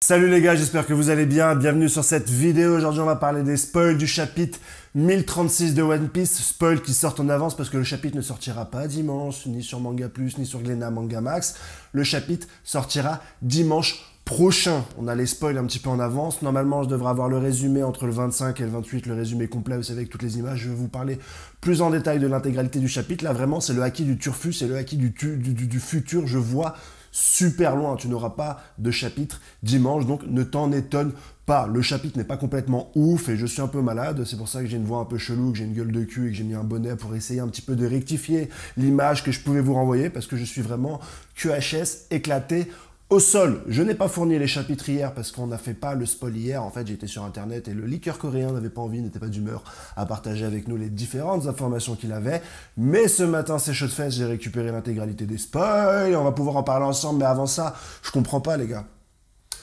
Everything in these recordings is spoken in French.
Salut les gars, j'espère que vous allez bien. Bienvenue sur cette vidéo. Aujourd'hui, on va parler des spoils du chapitre 1036 de One Piece. Spoils qui sortent en avance parce que le chapitre ne sortira pas dimanche, ni sur Manga Plus, ni sur Glénat Manga Max. Le chapitre sortira dimanche prochain. On a les spoils un petit peu en avance. Normalement, je devrais avoir le résumé entre le 25 et le 28, le résumé complet, vous savez, avec toutes les images. Je vais vous parler plus en détail de l'intégralité du chapitre. Là, vraiment, c'est le haki du turfu, c'est le haki du futur. Je vois super loin, tu n'auras pas de chapitre dimanche, donc ne t'en étonne pas. Le chapitre n'est pas complètement ouf et je suis un peu malade, c'est pour ça que j'ai une voix un peu chelou, que j'ai une gueule de cul et que j'ai mis un bonnet pour essayer un petit peu de rectifier l'image que je pouvais vous renvoyer parce que je suis vraiment QHS éclaté au sol. Je n'ai pas fourni les chapitres hier parce qu'on n'a fait pas le spoil hier. En fait, j'étais sur internet et le leaker coréen n'avait pas envie, n'était pas d'humeur à partager avec nous les différentes informations qu'il avait. Mais ce matin, c'est chaud de fesses, j'ai récupéré l'intégralité des spoils et on va pouvoir en parler ensemble. Mais avant ça, je comprends pas, les gars.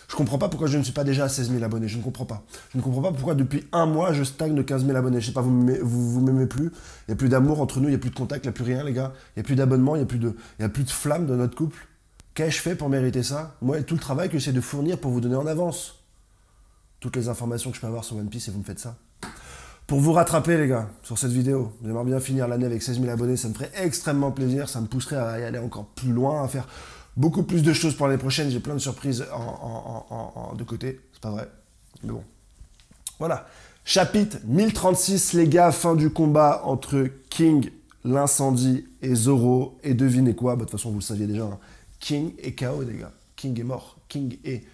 Je comprends pas pourquoi je ne suis pas déjà à 16 000 abonnés. Je ne comprends pas. Je ne comprends pas pourquoi depuis un mois, je stagne de 15 000 abonnés. Je sais pas, vous m'aimez plus. Il n'y a plus d'amour entre nous, il n'y a plus de contact, il n'y a plus rien, les gars. Il n'y a plus d'abonnement, il n'y a plus de flamme dans notre couple. Qu'ai-je fait pour mériter ça? Moi, et tout le travail que j'essaie de fournir pour vous donner en avance toutes les informations que je peux avoir sur One Piece et vous me faites ça. Pour vous rattraper, les gars, sur cette vidéo, j'aimerais bien finir l'année avec 16 000 abonnés, ça me ferait extrêmement plaisir, ça me pousserait à y aller encore plus loin, à faire beaucoup plus de choses pour l'année prochaine. J'ai plein de surprises de côté, c'est pas vrai, mais bon. Voilà. Chapitre 1036, les gars, fin du combat entre King, l'incendie et Zoro. Et devinez quoi? Bah, de toute façon, vous le saviez déjà, hein. King est KO, les gars. King est mort. King est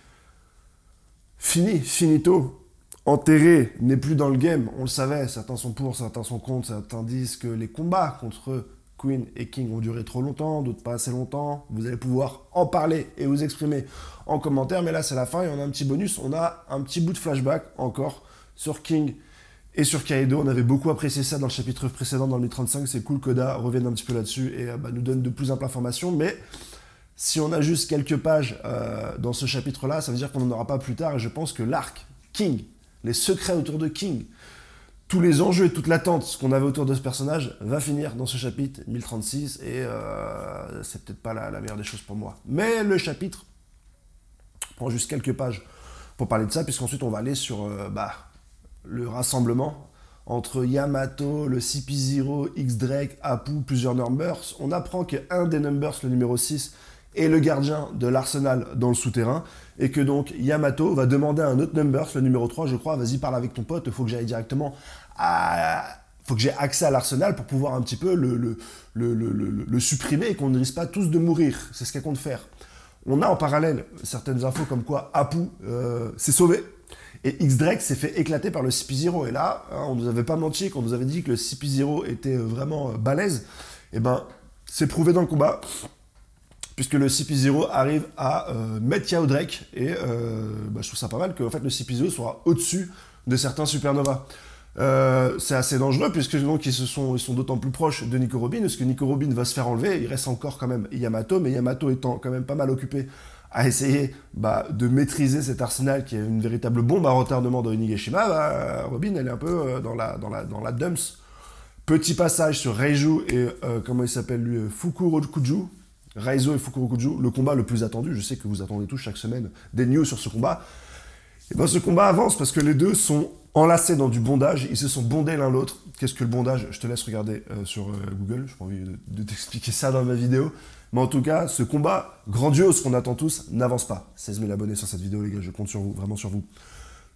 fini, finito. Enterré, n'est plus dans le game. On le savait, certains sont pour, certains sont contre, certains disent que les combats contre Queen et King ont duré trop longtemps, d'autres pas assez longtemps. Vous allez pouvoir en parler et vous exprimer en commentaire. Mais là, c'est la fin et on a un petit bonus. On a un petit bout de flashback encore sur King et sur Kaido. On avait beaucoup apprécié ça dans le chapitre précédent, dans le 1035. C'est cool qu'Oda revienne un petit peu là-dessus et nous donne de plus amples informations. Mais si on a juste quelques pages dans ce chapitre-là, ça veut dire qu'on n'en aura pas plus tard. Et je pense que l'arc King, les secrets autour de King, tous les enjeux et toute l'attente, ce qu'on avait autour de ce personnage, va finir dans ce chapitre 1036. Et c'est peut-être pas la meilleure des choses pour moi. Mais le chapitre prend juste quelques pages pour parler de ça, puisqu'ensuite on va aller sur le rassemblement entre Yamato, le CP0, X-Drake, Apu, plusieurs Numbers. On apprend qu'un des Numbers, le numéro 6, est le gardien de l'arsenal dans le souterrain, et que donc Yamato va demander à un autre Numbers, le numéro 3, je crois, vas-y, parle avec ton pote, il faut que j'aille directement faut que j'ai accès à l'arsenal pour pouvoir un petit peu le supprimer et qu'on ne risque pas tous de mourir. C'est ce qu'elle compte faire. On a en parallèle certaines infos comme quoi Apu s'est sauvé, et X-Drake s'est fait éclater par le CP0. Et là, hein, on nous avait pas menti quand on nous avait dit que le CP0 était vraiment balèze. Et ben, c'est prouvé dans le combat, puisque le CP0 arrive à mettre KO Drake. Et je trouve ça pas mal que en fait, le CP0 soit au-dessus de certains supernovas. C'est assez dangereux, puisque donc ils sont d'autant plus proches de Nico Robin, parce que Nico Robin va se faire enlever. Il reste encore quand même Yamato, mais Yamato étant quand même pas mal occupé à essayer de maîtriser cet arsenal qui est une véritable bombe à retardement dans Onigashima, Robin, elle est un peu dans la dumps. Petit passage sur Reiju et, comment il s'appelle lui, Fukurokuju. Raizo et Fukurokuju, le combat le plus attendu. Je sais que vous attendez tous chaque semaine des news sur ce combat. Et bien ce combat avance parce que les deux sont enlacés dans du bondage. Ils se sont bondés l'un l'autre. Qu'est-ce que le bondage? Je te laisse regarder sur Google. Je n'ai pas envie de t'expliquer ça dans ma vidéo. Mais en tout cas, ce combat grandiose qu'on attend tous n'avance pas. 16 000 abonnés sur cette vidéo, les gars. Je compte sur vous, vraiment sur vous.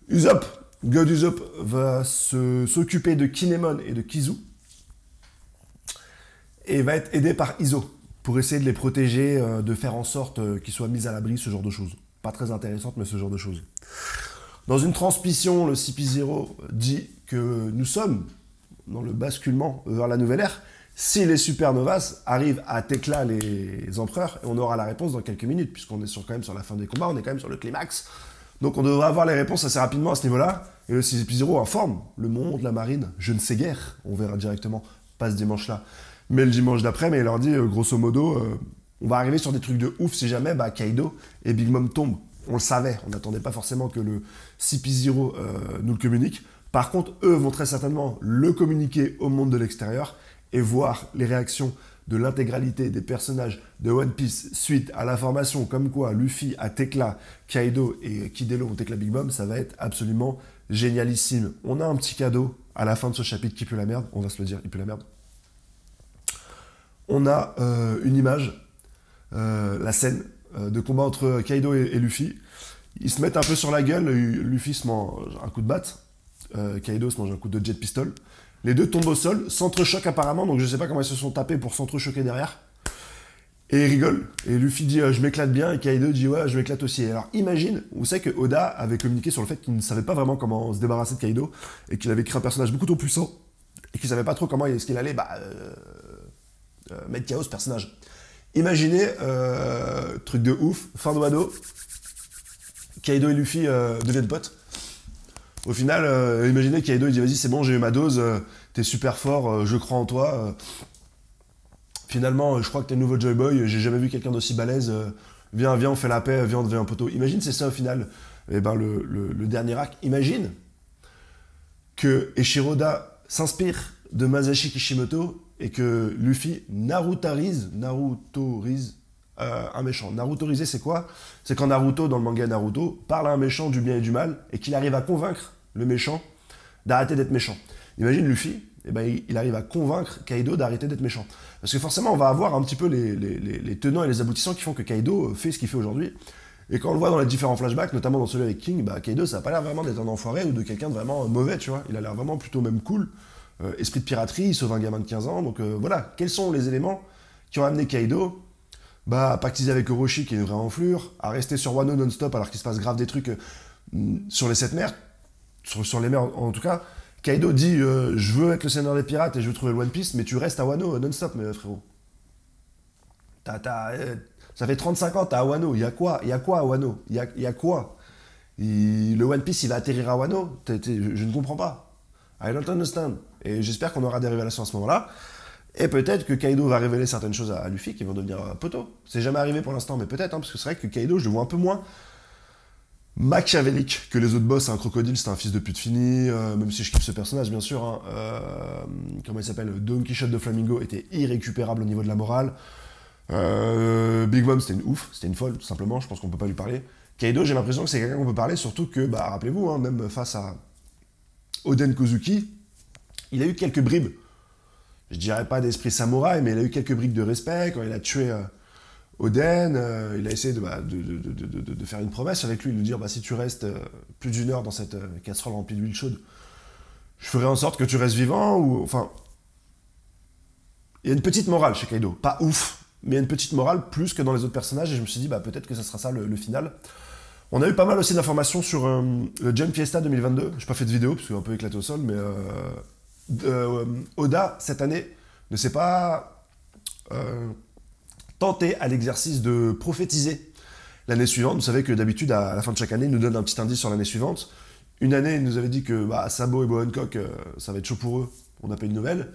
Usopp, God Usopp, va s'occuper de Kinemon et de Kizu. Et va être aidé par Izo pour essayer de les protéger, de faire en sorte qu'ils soient mis à l'abri, ce genre de choses. Pas très intéressante, mais ce genre de choses. Dans une transmission, le CP0 dit que nous sommes dans le basculement vers la nouvelle ère. Si les supernovas arrivent à Tekla les empereurs, et on aura la réponse dans quelques minutes, puisqu'on est quand même sur la fin des combats, on est quand même sur le climax. Donc on devrait avoir les réponses assez rapidement à ce niveau-là. Et le CP0 informe le monde, la marine, je ne sais guère. On verra directement, pas ce dimanche-là, mais le dimanche d'après. Mais il leur dit, grosso modo, on va arriver sur des trucs de ouf si jamais Kaido et Big Mom tombent. On le savait, on n'attendait pas forcément que le CP0 nous le communique. Par contre, eux vont très certainement le communiquer au monde de l'extérieur et voir les réactions de l'intégralité des personnages de One Piece suite à l'information comme quoi Luffy a Tekla, Kaido et Kidelo ont Tekla Big Mom, ça va être absolument génialissime. On a un petit cadeau à la fin de ce chapitre qui pue la merde, on va se le dire, il pue la merde. On a une image, la scène de combat entre Kaido et Luffy. Ils se mettent un peu sur la gueule, Luffy se mange un coup de batte, Kaido se mange un coup de jet pistol. Les deux tombent au sol, s'entrechoquent apparemment, donc je sais pas comment ils se sont tapés pour s'entrechoquer derrière. Et ils rigolent. Et Luffy dit je m'éclate bien, et Kaido dit ouais, je m'éclate aussi. Et alors imagine, vous savez que Oda avait communiqué sur le fait qu'il ne savait pas vraiment comment se débarrasser de Kaido, et qu'il avait créé un personnage beaucoup trop puissant, et qu'il savait pas trop comment est-ce qu'il allait mettre KO ce personnage. Imaginez, truc de ouf, fin de Wano, Kaido et Luffy deviennent potes. Au final, imaginez Kaido il dit vas-y c'est bon, j'ai eu ma dose, t'es super fort, je crois en toi. Finalement, je crois que t'es le nouveau Joy Boy, j'ai jamais vu quelqu'un d'aussi balèze. Viens, on fait la paix, viens, on devient un poteau. Imagine c'est ça au final. Et ben le dernier arc, imagine que Eiichiro-Oda s'inspire de Masashi Kishimoto et que Luffy narutorise un méchant. Narutoriser, c'est quoi? C'est quand Naruto, dans le manga Naruto, parle à un méchant du bien et du mal et qu'il arrive à convaincre le méchant d'arrêter d'être méchant. Imagine Luffy, eh ben, il arrive à convaincre Kaido d'arrêter d'être méchant. Parce que forcément, on va avoir un petit peu les tenants et les aboutissants qui font que Kaido fait ce qu'il fait aujourd'hui. Et quand on le voit dans les différents flashbacks, notamment dans celui avec King, bah, Kaido, ça n'a pas l'air vraiment d'être un enfoiré ou de quelqu'un de vraiment mauvais, tu vois. Il a l'air vraiment plutôt même cool. Esprit de piraterie, il sauve un gamin de 15 ans. Donc voilà, quels sont les éléments qui ont amené Kaido à pactiser avec Orochi, qui est une vraie enflure, à rester sur Wano non-stop alors qu'il se passe grave des trucs sur les 7 mers, sur les mers en tout cas. Kaido dit je veux être le seigneur des pirates et je veux trouver le One Piece, mais tu restes à Wano non-stop, mais frérot. Ça fait 35 ans, t'es à Wano, il y a quoi à Wano? Il y a quoi? Le One Piece, il va atterrir à Wano? Je ne comprends pas. I don't understand. Et j'espère qu'on aura des révélations à ce moment-là. Et peut-être que Kaido va révéler certaines choses à Luffy qui vont devenir poteau. C'est jamais arrivé pour l'instant, mais peut-être, hein, parce que c'est vrai que Kaido, je le vois un peu moins machiavélique que les autres boss. Un crocodile, c'est un fils de pute fini, même si je kiffe ce personnage, bien sûr. Hein, comment il s'appelle? Don Quichotte de Flamingo était irrécupérable au niveau de la morale. Big Mom, c'était une ouf, c'était une folle, tout simplement, je pense qu'on peut pas lui parler. Kaido, j'ai l'impression que c'est quelqu'un qu'on peut parler, surtout que, rappelez-vous, hein, même face à Oden Kozuki, il a eu quelques bribes. Je dirais pas d'esprit samouraï, mais il a eu quelques bribes de respect. Quand il a tué Oden, il a essayé de faire une promesse avec lui, de lui dire si tu restes plus d'une heure dans cette casserole remplie d'huile chaude, je ferai en sorte que tu restes vivant. Ou enfin, il y a une petite morale chez Kaido, pas ouf, mais il y a une petite morale plus que dans les autres personnages. Et je me suis dit peut-être que ça sera ça le final. On a eu pas mal aussi d'informations sur le Jump Fiesta 2022. J'ai pas fait de vidéo parce qu'il est un peu éclaté au sol, mais Oda, cette année, ne s'est pas tenté à l'exercice de prophétiser l'année suivante. Vous savez que d'habitude, à la fin de chaque année, il nous donne un petit indice sur l'année suivante. Une année, il nous avait dit que Sabo et Boa Hancock, ça va être chaud pour eux, on n'a pas eu de nouvelles.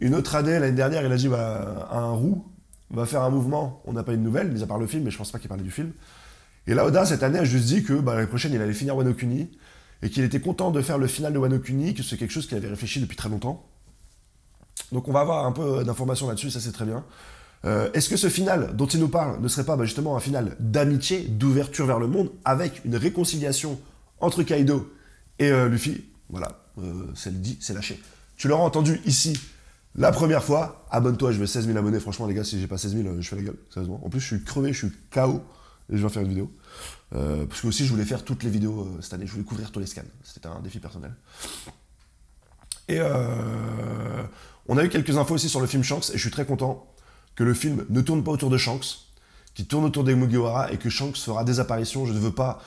Une autre année, l'année dernière, il a dit un roux va faire un mouvement, on n'a pas eu de nouvelles, mis à part le film, mais je pense pas qu'il parlait du film. Et là, Oda, cette année, a juste dit que l'année prochaine, il allait finir Wano Kuni, et qu'il était content de faire le final de Wano Kuni, que c'est quelque chose qu'il avait réfléchi depuis très longtemps. Donc on va avoir un peu d'informations là-dessus, ça c'est très bien. Est-ce que ce final dont il nous parle ne serait pas justement un final d'amitié, d'ouverture vers le monde, avec une réconciliation entre Kaido et Luffy? Voilà, c'est dit, c'est lâché. Tu l'auras entendu ici la première fois. Abonne-toi, je veux 16 000 abonnés. Franchement, les gars, si j'ai pas 16 000, je fais la gueule, sérieusement. En plus, je suis crevé, je suis KO, et je vais faire une vidéo. Parce que aussi, je voulais faire toutes les vidéos cette année, je voulais couvrir tous les scans. C'était un défi personnel. Et on a eu quelques infos aussi sur le film Shanks, et je suis très content que le film ne tourne pas autour de Shanks, qu'il tourne autour des Mugiwara, et que Shanks fera des apparitions. Je ne veux pas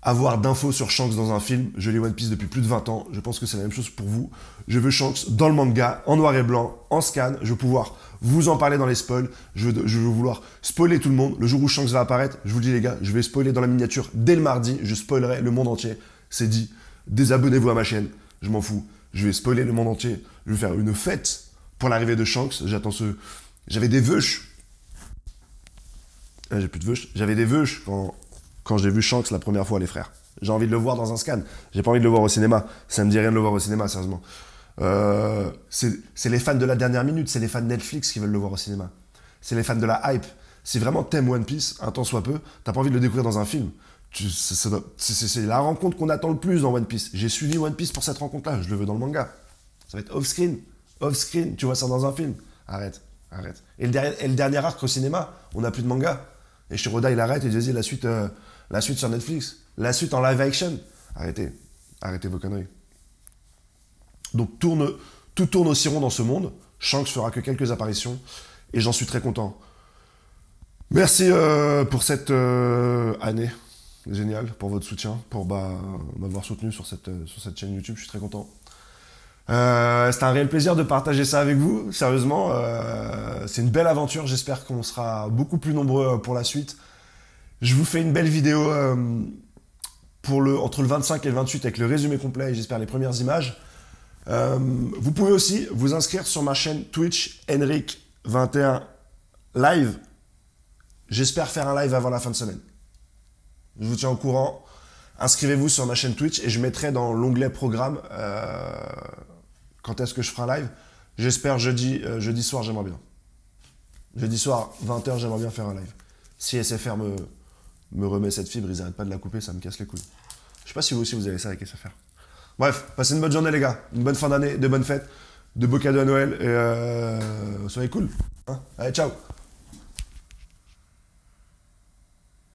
avoir d'infos sur Shanks dans un film. Je lis One Piece depuis plus de 20 ans, je pense que c'est la même chose pour vous. Je veux Shanks dans le manga, en noir et blanc, en scan. Je veux pouvoir vous en parler dans les spoils. Je veux vouloir spoiler tout le monde. Le jour où Shanks va apparaître, je vous le dis les gars, je vais spoiler dans la miniature dès le mardi. Je spoilerai le monde entier. C'est dit. Désabonnez-vous à ma chaîne. Je m'en fous. Je vais spoiler le monde entier. Je vais faire une fête pour l'arrivée de Shanks. J'attends ce... J'avais des veuches. J'ai plus de veuches. J'avais des veuches quand j'ai vu Shanks la première fois, les frères. J'ai envie de le voir dans un scan. J'ai pas envie de le voir au cinéma. Ça me dit rien de le voir au cinéma, sérieusement. C'est les fans de la dernière minute, c'est les fans de Netflix qui veulent le voir au cinéma. C'est les fans de la hype. Si vraiment t'aimes One Piece, un temps soit peu, t'as pas envie de le découvrir dans un film. C'est la rencontre qu'on attend le plus dans One Piece. J'ai suivi One Piece pour cette rencontre-là, je le veux dans le manga. Ça va être off-screen. Off-screen, tu vois ça dans un film. Arrête, arrête. Et le dernier arc au cinéma, on n'a plus de manga. Et Shiroda, il arrête et il dit la suite sur Netflix. La suite en live action. Arrêtez. Arrêtez vos conneries. Donc tout tourne aussi rond dans ce monde. Shanks fera que quelques apparitions. Et j'en suis très content. Merci pour cette année. Génial, pour votre soutien, pour m'avoir soutenu sur cette chaîne YouTube. Je suis très content. C'était un réel plaisir de partager ça avec vous. Sérieusement, c'est une belle aventure. J'espère qu'on sera beaucoup plus nombreux pour la suite. Je vous fais une belle vidéo entre le 25 et le 28 avec le résumé complet et j'espère les premières images. Vous pouvez aussi vous inscrire sur ma chaîne Twitch Henrik21 Live. J'espère faire un live avant la fin de semaine. Je vous tiens au courant. Inscrivez-vous sur ma chaîne Twitch et je mettrai dans l'onglet programme quand est-ce que je ferai un live. J'espère jeudi soir, j'aimerais bien. Jeudi soir, 20h, j'aimerais bien faire un live. Si SFR me remet cette fibre, ils n'arrêtent pas de la couper, ça me casse les couilles. Je sais pas si vous aussi vous avez ça avec SFR. Bref, passez une bonne journée les gars, une bonne fin d'année, de bonnes fêtes, de beaux cadeaux à Noël et soyez cool. Hein, allez, ciao.